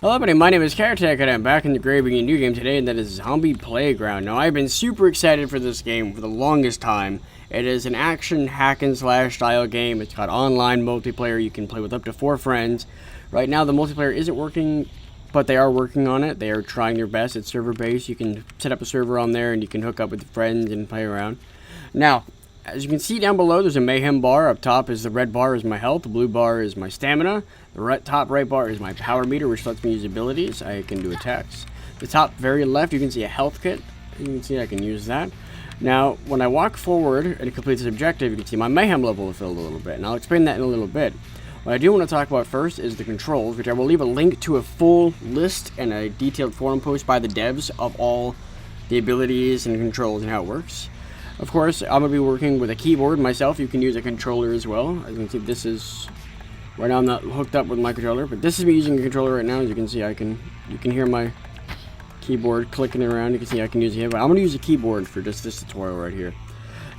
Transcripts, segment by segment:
Hello everybody, my name is Caretaker and I'm back in the great big new game today, and that is Zombie Playground. Now I've been super excited for this game for the longest time. It is an action hack and slash style game. It's got online multiplayer. You can play with up to 4 friends. Right now the multiplayer isn't working, but they are working on it. They are trying their best. It's server based. You can set up a server on there and you can hook up with friends and play around. Now, as you can see down below, there's a mayhem bar. Up top is the red bar is my health, the blue bar is my stamina, the top right bar is my power meter, which lets me use abilities. I can do attacks. The top very left, you can see a health kit. You can see I can use that. Now, when I walk forward and it completes this objective, you can see my mayhem level will fill a little bit, and I'll explain that in a little bit. What I do want to talk about first is the controls, which I will leave a link to a full list and a detailed forum post by the devs of all the abilities and controls and how it works. Of course, I'm going to be working with a keyboard myself. You can use a controller as well. As you can see, this is... Right now I'm not hooked up with my controller, but this is me using a controller right now. As you can see, you can hear my keyboard clicking around. You can see I can use it, but I'm going to use a keyboard for just this tutorial right here.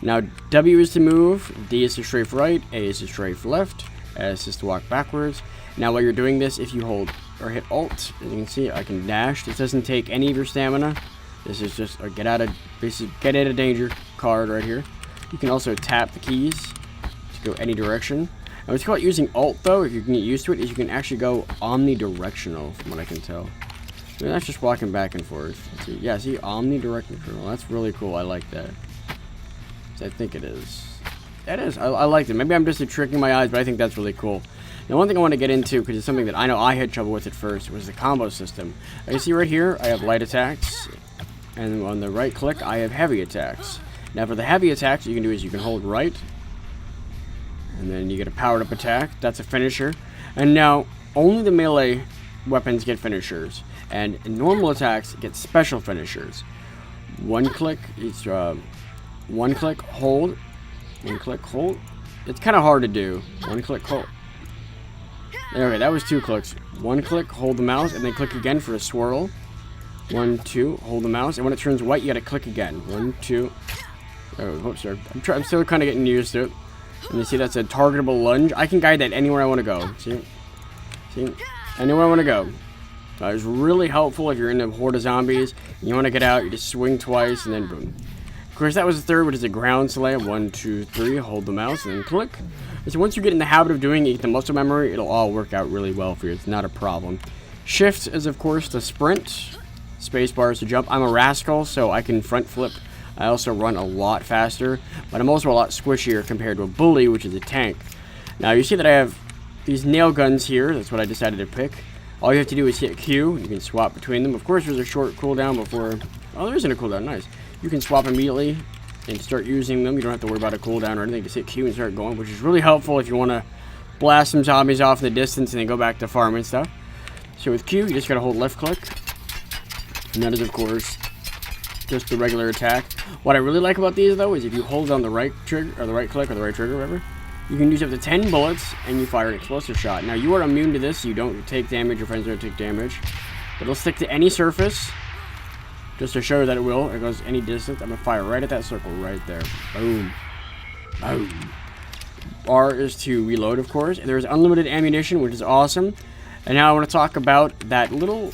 Now, W is to move, D is to strafe right, A is to strafe left, S is to walk backwards. Now, while you're doing this, if you hold or hit Alt, as you can see, I can dash. This doesn't take any of your stamina. This is just a get out of danger card right here. You can also tap the keys to go any direction. And what's called using Alt, though, if you can get used to it, is you can actually go omnidirectional, from what I can tell. I mean, that's just walking back and forth. Let's see. Yeah, see, omnidirectional. That's really cool. I like that. I think it is. That is. I liked it. Maybe I'm just tricking my eyes, but I think that's really cool. Now, one thing I want to get into, because it's something that I know I had trouble with at first, was the combo system. You see right here, I have light attacks. And on the right click, I have heavy attacks. Now for the heavy attacks, you can do is you can hold right, and then you get a powered up attack. That's a finisher. And now, only the melee weapons get finishers. And normal attacks get special finishers. One click, it's one click, hold. One click, hold. It's kind of hard to do. One click, hold. Okay, that was 2 clicks. One click, hold the mouse, and then click again for a swirl. 1, 2, hold the mouse, and when it turns white, you gotta click again. 1, 2. Oh, oops, sorry. I'm still kind of getting used to it. And you see that's a targetable lunge. I can guide that anywhere I want to go. See? Anywhere I want to go. It's really helpful if you're in a horde of zombies. You want to get out, you just swing twice, and then boom. Of course, that was the third, which is a ground slam. 1, 2, 3, hold the mouse, and then click. And so once you get in the habit of doing it, you get the muscle memory, it'll all work out really well for you. It's not a problem. Shift is, of course, the sprint. Spacebar is to jump. I'm a rascal, so I can front flip. I also run a lot faster, but I'm also a lot squishier compared to a bully, which is a tank. Now, you see that I have these nail guns here. That's what I decided to pick. All you have to do is hit Q. You can swap between them. Of course, there's a short cooldown before... Oh, there isn't a cooldown. Nice. You can swap immediately and start using them. You don't have to worry about a cooldown or anything. Just hit Q and start going, which is really helpful if you want to blast some zombies off in the distance and then go back to farm and stuff. So with Q, you just got to hold left click. And that is, of course, just the regular attack. What I really like about these, though, is if you hold down the right trigger, or the right click, or the right trigger, whatever, you can use up to 10 bullets, and you fire an explosive shot. Now, you are immune to this, so you don't take damage, your friends don't take damage. But it'll stick to any surface, just to show you that it will. It goes any distance. I'm going to fire right at that circle right there. Boom. Boom. R is to reload, of course. There's unlimited ammunition, which is awesome. And now I want to talk about that little...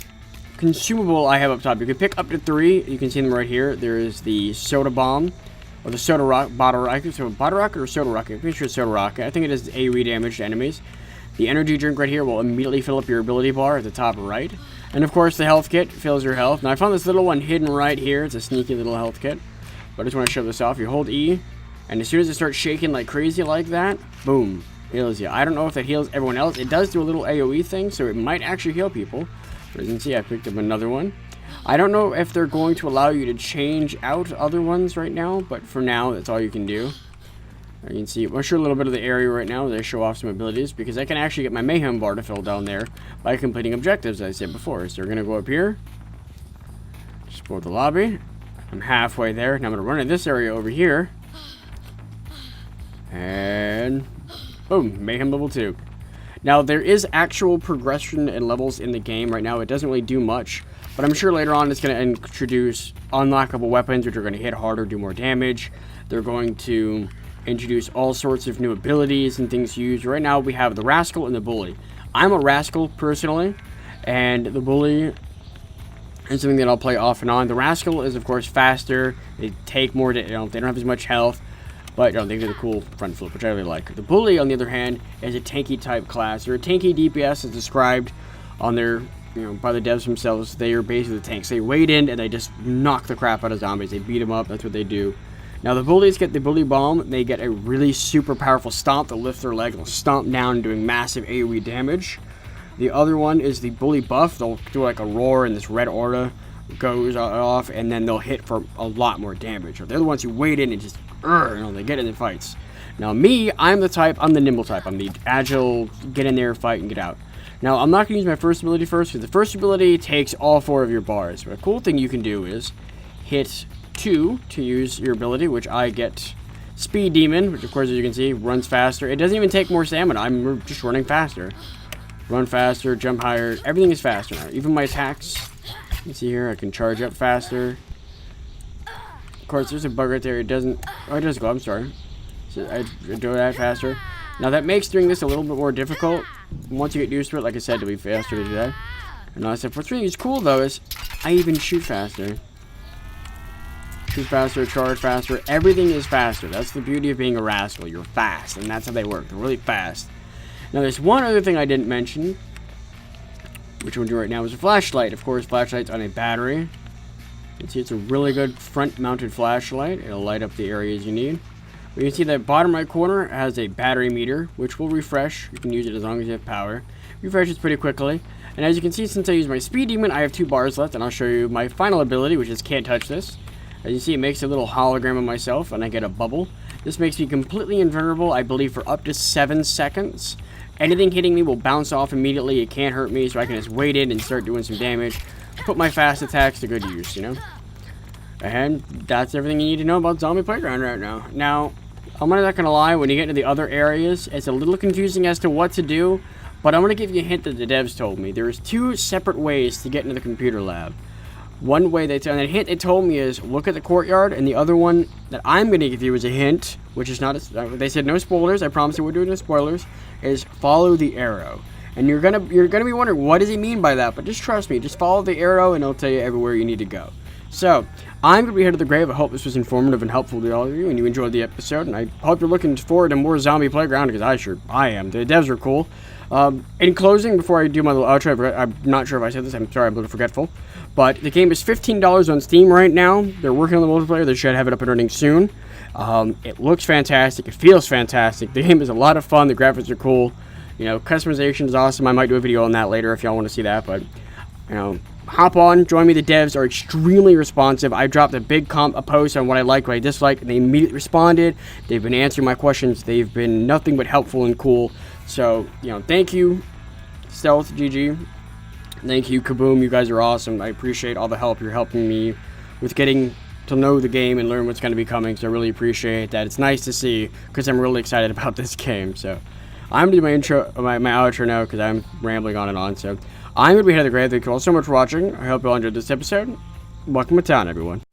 consumable I have up top. You can pick up to 3. You can see them right here. There is the soda bomb, or the soda bottle rocket. So bottle rocket or soda rocket? I'm pretty sure it's soda rocket. I think it is AoE damage to enemies. The energy drink right here will immediately fill up your ability bar at the top right. And of course, the health kit fills your health. Now I found this little one hidden right here. It's a sneaky little health kit. But I just want to show this off. You hold E, and as soon as it starts shaking like crazy like that, boom, heals you. I don't know if that heals everyone else. It does do a little AoE thing, so it might actually heal people. As you can see, I picked up another one. I don't know if they're going to allow you to change out other ones right now, but for now, that's all you can do. You can see, I'll show a little bit of the area right now. They show off some abilities, because I can actually get my mayhem bar to fill down there by completing objectives, as I said before. So we're going to go up here, explore the lobby. I'm halfway there. Now I'm going to run in this area over here. And boom, mayhem level 2. Now, there is actual progression and levels in the game. Right now, it doesn't really do much. But I'm sure later on it's going to introduce unlockable weapons, which are going to hit harder, do more damage. They're going to introduce all sorts of new abilities and things to use. Right now, we have the Rascal and the Bully. I'm a Rascal, personally. And the bully is something that I'll play off and on. The rascal is, of course, faster. They take more, they don't have as much health, but they do the cool front flip, which I really like. The bully, on the other hand, is a tanky type class, or a tanky DPS as described on their, by the devs themselves. They are basically the tanks. They wade in and they just knock the crap out of zombies. They beat them up. That's what they do. Now the bullies get the bully bomb. They get a really super powerful stomp that lifts their leg. They'll stomp down, doing massive AoE damage. The other one is the bully buff. They'll do like a roar, and this red aura goes off, and then they'll hit for a lot more damage. They're the ones who wade in and just, they get in the fights. Now me, I'm the nimble type. I'm the agile, get in there, fight, and get out. Now I'm not going to use my first ability first, because the first ability takes all 4 of your bars. But a cool thing you can do is hit 2 to use your ability, which I get Speed Demon, which of course, as you can see, runs faster. It doesn't even take more stamina. I'm just running faster. Run faster, jump higher, everything is faster now. Even my attacks, you can see here, I can charge up faster. Of course, there's a bug right there. It doesn't, it does go, I'm sorry. So I do that faster. Now that makes doing this a little bit more difficult. Once you get used to it, like I said, it'll be faster to do that. And I said, what's really cool though is, I even shoot faster. Shoot faster, charge faster, everything is faster. That's the beauty of being a rascal, you're fast, and that's how they work, they're really fast. Now there's one other thing I didn't mention, which we'll do right now, is a flashlight. Of course, flashlight's on a battery. You can see it's a really good front-mounted flashlight. It'll light up the areas you need. But you can see that bottom right corner has a battery meter, which will refresh. You can use it as long as you have power. Refreshes pretty quickly. And as you can see, since I use my Speed Demon, I have 2 bars left, and I'll show you my final ability, which is Can't Touch This. As you see, it makes a little hologram of myself, and I get a bubble. This makes me completely invulnerable, I believe, for up to 7 seconds. Anything hitting me will bounce off immediately. It can't hurt me, so I can just wait in and start doing some damage. Put my fast attacks to good use, And that's everything you need to know about Zombie Playground right now. Now, I'm not going to lie, when you get into the other areas, it's a little confusing as to what to do, but I'm going to give you a hint that the devs told me. There's 2 separate ways to get into the computer lab. One way and the hint they told me is look at the courtyard, and the other one that I'm going to give you is a hint, which is not they said no spoilers. I promise you we're doing no spoilers. Is follow the arrow, and you're gonna be wondering what does he mean by that? But just trust me, just follow the arrow, and it'll tell you everywhere you need to go. So I'm gonna be headed to the grave. I hope this was informative and helpful to all of you, and you enjoyed the episode. And I hope you're looking forward to more Zombie Playground, because I am. The devs are cool. In closing, before I do my little outro, I'm not sure if I said this. I'm sorry, I'm a little forgetful. But the game is $15 on Steam right now. They're working on the multiplayer. They should have it up and running soon. It looks fantastic. It feels fantastic. The game is a lot of fun. The graphics are cool. Customization is awesome. I might do a video on that later if y'all want to see that. But, hop on. Join me. The devs are extremely responsive. I dropped a big a post on what I like, what I dislike, and they immediately responded. They've been answering my questions. They've been nothing but helpful and cool. So, thank you, Stealth GG. Thank you, Kaboom. You guys are awesome. I appreciate all the help you're helping me with getting to know the game and learn what's going to be coming. So I really appreciate that. It's nice to see because I'm really excited about this game. So I'm going to do my outro now because I'm rambling on and on. So I'm going to be headed to the grave. Thank you all so much for watching. I hope you all enjoyed this episode. Welcome to town, everyone.